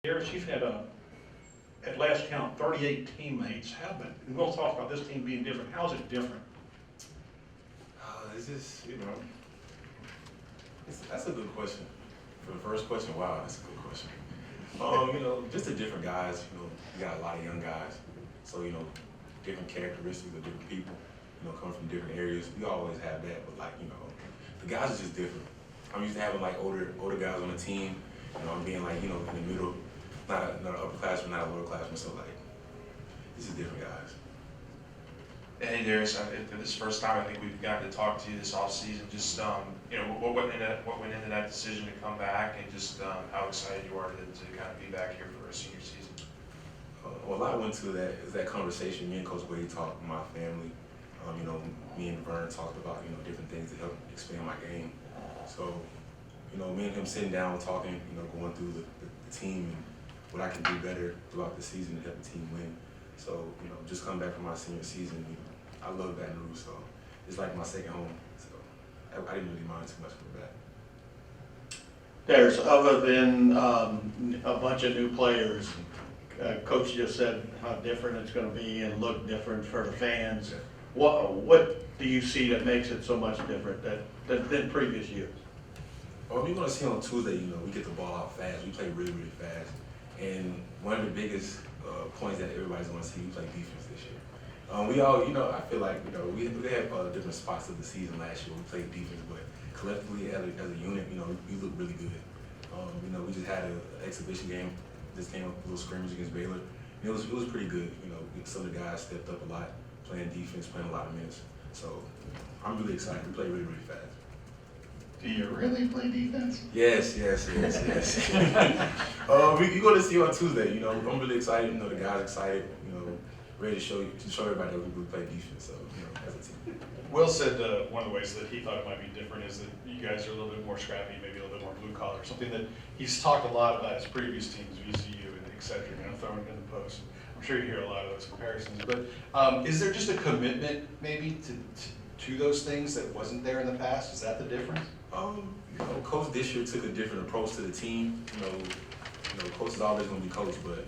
Darius, you've had at last count, 38 teammates. And we'll talk about this team being different. How's it different? It's just, that's a good question. For the first question, wow, that's a good question. Just the different guys, we got a lot of young guys. So, different characteristics of different people, coming from different areas. We always have that, but the guys are just different. I'm used to having older guys on the team. I'm being in the middle, not an upperclassman, not a lower classman. So this is different guys. Hey Darius, this is the first time I think we've gotten to talk to you this off season. Just what went into that decision to come back, and just how excited you are to kind of be back here for a senior season. Well, a lot went to that conversation. Me and Coach Wade talked with my family. Me and Vern talked about different things to help expand my game. So, me and him sitting down talking, going through the team and what I can do better throughout the season to help the team win. So, just coming back from my senior season, I love Baton Rouge, so it's like my second home. So I didn't really mind too much for that. There's, other than a bunch of new players, Coach just said how different it's going to be and look different for the fans. What do you see that makes it so much different than previous years? Well, you're going to see on Tuesday, we get the ball out fast. We play really, really fast. And one of the biggest points that everybody's going to see, we play defense this year. We all, I feel like, we have different spots of the season last year. We played defense, but collectively as a unit, we look really good. We just had an exhibition game. This came up a little scrimmage against Baylor. It was pretty good. Some of the guys stepped up a lot, playing defense, playing a lot of minutes. So I'm really excited. We play really, really fast. Do you really play defense? Yes. You're going to see on Tuesday. I'm really excited. The guys excited. Ready to show everybody that we play defense. So as a team. Will said one of the ways that he thought it might be different is that you guys are a little bit more scrappy, maybe a little bit more blue collar. Something that he's talked a lot about his previous teams, VCU and et cetera, throwing it in the post. I'm sure you hear a lot of those comparisons. But is there just a commitment maybe to those things that wasn't there in the past? Is that the difference? Coach this year took a different approach to the team. Coach is always going to be coach, but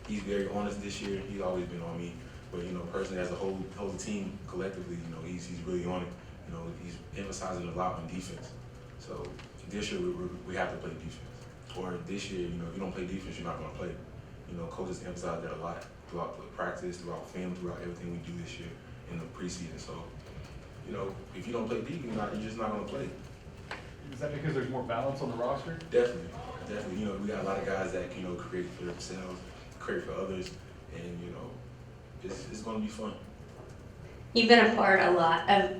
he's very honest this year. He's always been on me. But personally, as a whole team collectively, he's really on it. He's emphasizing a lot on defense. So this year we have to play defense. Or this year, if you don't play defense, you're not going to play. Coaches emphasize that a lot throughout the practice, throughout film, throughout everything we do this year in the preseason. So, if you don't play defense, you're just not going to play. Is that because there's more balance on the roster? Definitely. We got a lot of guys that create for themselves, create for others, and it's going to be fun. You've been a part a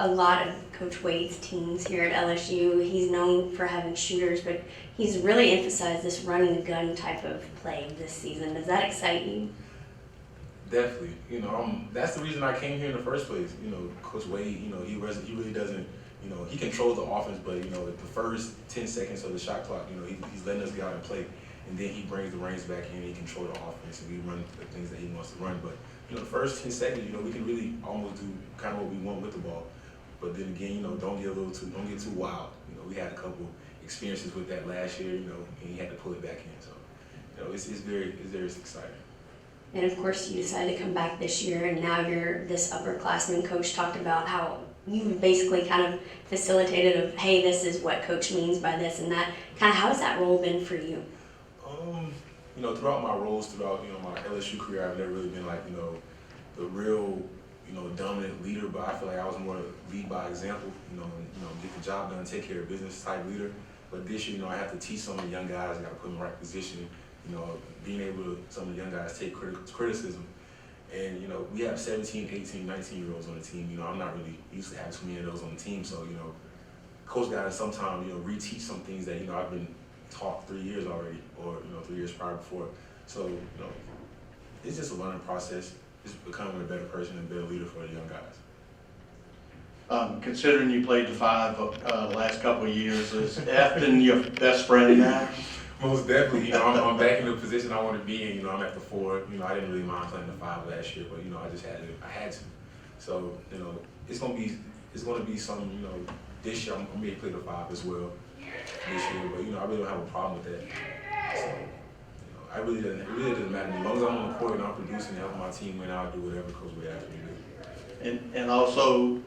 lot of Coach Wade's teams here at LSU. He's known for having shooters, but he's really emphasized this running the gun type of play this season. Does that excite you? Definitely. That's the reason I came here in the first place. Coach Wade, he really doesn't. He controls the offense, but the first 10 seconds of the shot clock, he's letting us get out and play, and then he brings the reins back in and he controls the offense, and we run the things that he wants to run. But the first 10 seconds, we can really almost do kind of what we want with the ball. But then again, don't get too wild. We had a couple experiences with that last year, and he had to pull it back in. So, it's very exciting. And of course, you decided to come back this year, and now you're this upperclassman. Coach talked about how you basically kind of facilitated of, hey, this is what Coach means by this and that. Kind of, how's that role been for you? Throughout my roles, throughout my LSU career, I've never really been the real dominant leader, but I feel like I was more lead by example. Get the job done, take care of business type leader. But this year, I have to teach some of the young guys. I got to put them in the right position. Being able to some of the young guys take criticism. And, we have 17, 18, 19-year-olds on the team. I'm not really used to having too many of those on the team. So, coach got to sometimes, reteach some things that, I've been taught 3 years already, or, 3 years prior before. So, it's just a learning process. It's becoming a better person and a better leader for the young guys. Considering you played the five the last couple of years, is Afton your best friend now? Most definitely. I'm back in the position I want to be in. I'm at the 4. I didn't really mind playing the 5 last year, but I just had to. So it's gonna be some. This year I'm gonna play the 5 as well. this year, but I really don't have a problem with that. So, it really doesn't matter. As long as I'm on the court and I'm producing and helping my team win, I'll do whatever Coach Wade asks me to do. And also,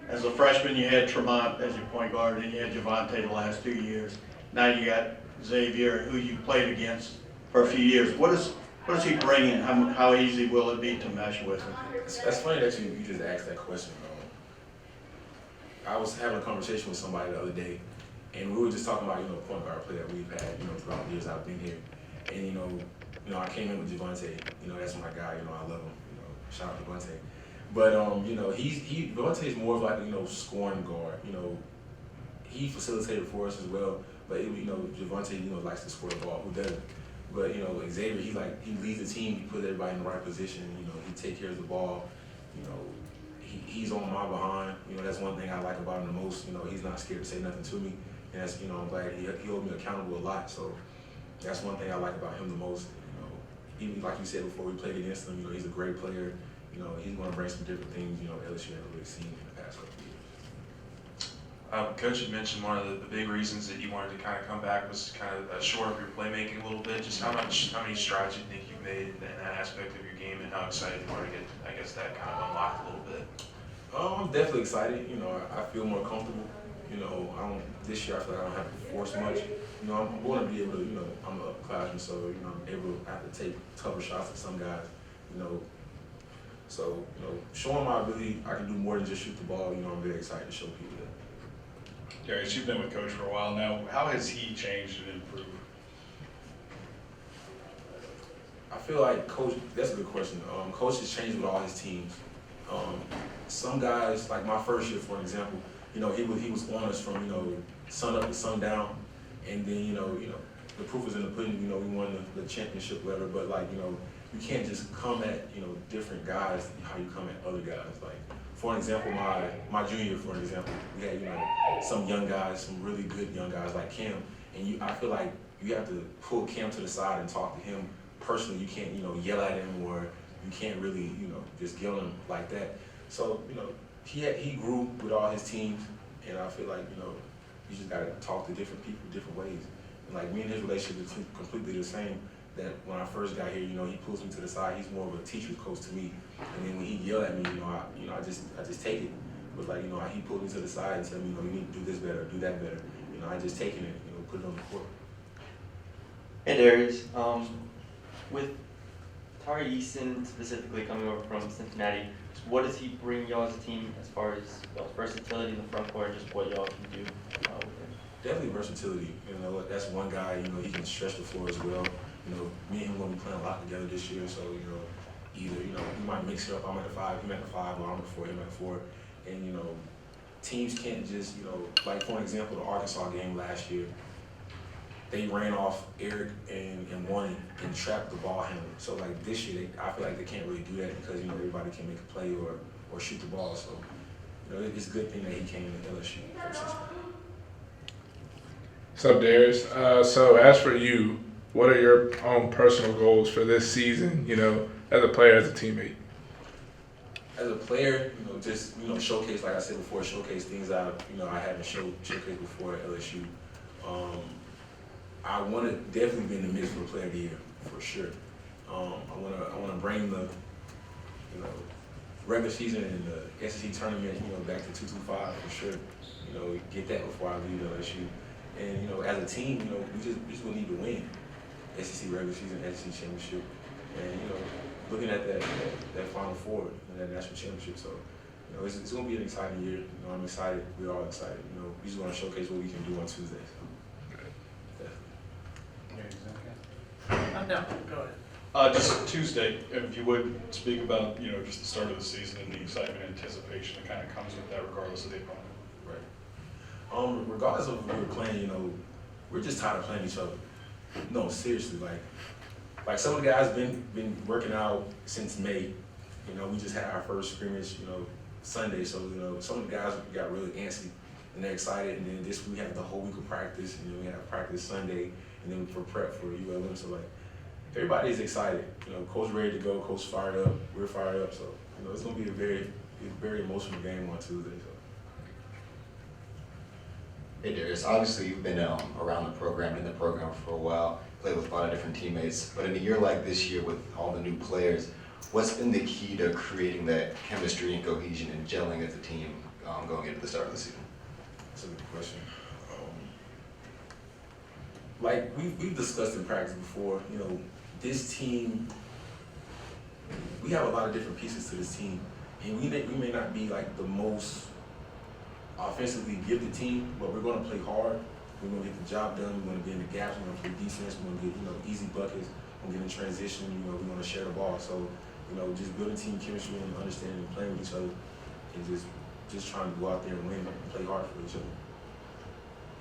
as a freshman, you had Tremont as your point guard, and you had Javante the last 2 years. Now you got Xavier, who you played against for a few years. What is he bringing? How easy will it be to mesh with him? That's funny that you just asked that question. I was having a conversation with somebody the other day, and we were just talking about point guard play that we've had throughout the years I've been here, and I came in with Javante. That's my guy. I love him. Shout out to Javante. But Javante's more of like scoring guard. He facilitated for us as well. But Javante likes to score the ball. Who doesn't? But Xavier, he leads the team. He puts everybody in the right position. He takes care of the ball. He's on my behind. That's one thing I like about him the most. He's not scared to say nothing to me, and that's I'm glad he holds me accountable a lot. So that's one thing I like about him the most. Even like you said before we played against him, he's a great player. He's going to bring some different things. LSU hasn't really seen in the past couple of years. Coach had mentioned one of the big reasons that you wanted to kind of come back was kind of shore up your playmaking a little bit. Just how many strides you think you've made in that aspect of your game, and how excited you are to get, I guess, that kind of unlocked a little bit. I'm definitely excited. I feel more comfortable. This year I feel like I don't have to force much. I'm going to be able to, I'm an upperclassman, so I'm able to have to take tougher shots than some guys. So showing my ability, I can do more than just shoot the ball. I'm very excited to show people that. Darius, you've been with Coach for a while now. How has he changed and improved? I feel like Coach, that's a good question. Coach has changed with all his teams. Some guys, like my first year, for example, he was on us from sun up to sundown, and then the proof is in the pudding. We won the championship, whatever. But you can't just come at different guys how you come at other guys. Like for example, my junior year, for example, we had some young guys, some really good young guys like Cam, and I feel like you have to pull Cam to the side and talk to him personally. You can't yell at him, or you can't really just yell him like that. So he grew with all his teams, and I feel like you just gotta talk to different people different ways. And like me and his relationship is completely the same. That when I first got here, he pulls me to the side. He's more of a teacher's coach to me. And then when he yell at me, I just take it. But like he pulled me to the side and tell me, you need to do this better, do that better. I just taken it, put it on the court. Hey Darius, with Tari Easton specifically coming over from Cincinnati, what does he bring y'all as a team as far as y'all's versatility in the front court and just what y'all can do with him? Definitely versatility. That's one guy. He can stretch the floor as well. Me and him going to be playing a lot together this year. So either we might mix it up. I'm at the 5, him at the 5, or I'm at the 4, him at the 4. And teams can't just like for example, the Arkansas game last year. They ran off Eric and won it and trapped the ball handler. So like this year, I feel like they can't really do that because everybody can make a play or shoot the ball. So it's a good thing that he came to LSU. What's up, Darius? So as for you, what are your own personal goals for this season? As a player, as a teammate. As a player, just showcase, like I said before, showcase things I haven't showcased before at LSU. I want to definitely be in the mix for Player of the Year for sure. I want to bring the regular season and the SEC tournament back to 225 for sure. Get that before I leave LSU. And as a team, we just will need to win SEC regular season, SEC championship, and looking at that Final Four and that national championship. So it's going to be an exciting year. I'm excited. We're all excited. We just want to showcase what we can do on Tuesday. No, go ahead. Just Tuesday, if you would speak about just the start of the season and the excitement and anticipation that kind of comes with that, regardless of the opponent. Right. Regardless of who we're playing, we're just tired of playing each other. No, seriously, like some of the guys been working out since May. We just had our first scrimmage, Sunday. So some of the guys got really antsy and they're excited. And then this week we have the whole week of practice, and then we have practice Sunday, and then for prep for ULM. So everybody is excited. Coach ready to go, coach fired up, we're fired up. So it's gonna be a very emotional game on Tuesday. So. Hey Darius, obviously you've been around the program, in the program for a while, played with a lot of different teammates, but in a year like this year with all the new players, what's been the key to creating that chemistry and cohesion and gelling as a team going into the start of the season? That's a good question. Like we've discussed in practice before, you know, this team, we have a lot of different pieces to this team, and we may not be like the most offensively gifted team, but we're going to play hard. We're going to get the job done. We're going to get in the gaps. We're going to play defense. We're going to get easy buckets. We're going to get in transition. We're going to share the ball. So just building team chemistry and understanding and playing with each other, and just trying to go out there and win and play hard for each other.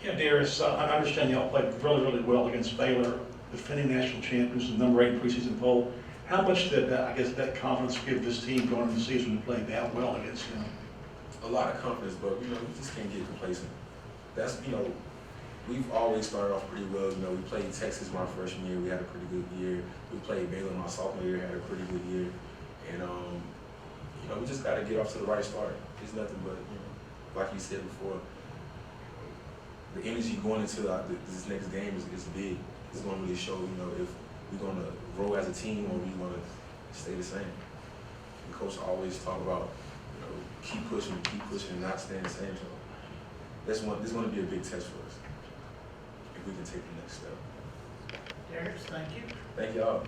Yeah, Darius, I understand y'all played really, really well against Baylor, defending national champions, the number 8 preseason poll. How much did that confidence give this team going into the season to play that well against them? A lot of confidence, but we just can't get complacent. That's we've always started off pretty well. We played Texas my freshman year, we had a pretty good year. We played Baylor my sophomore year, had a pretty good year. And we just gotta get off to the right start. It's nothing but, like you said before, the energy going into this next game is big. It's gonna really show, if we're gonna grow as a team or we wanna stay the same. And Coach always talk about, keep pushing and not staying the same. So this is going to be a big test for us if we can take the next step. Darius, thank you. Thank y'all.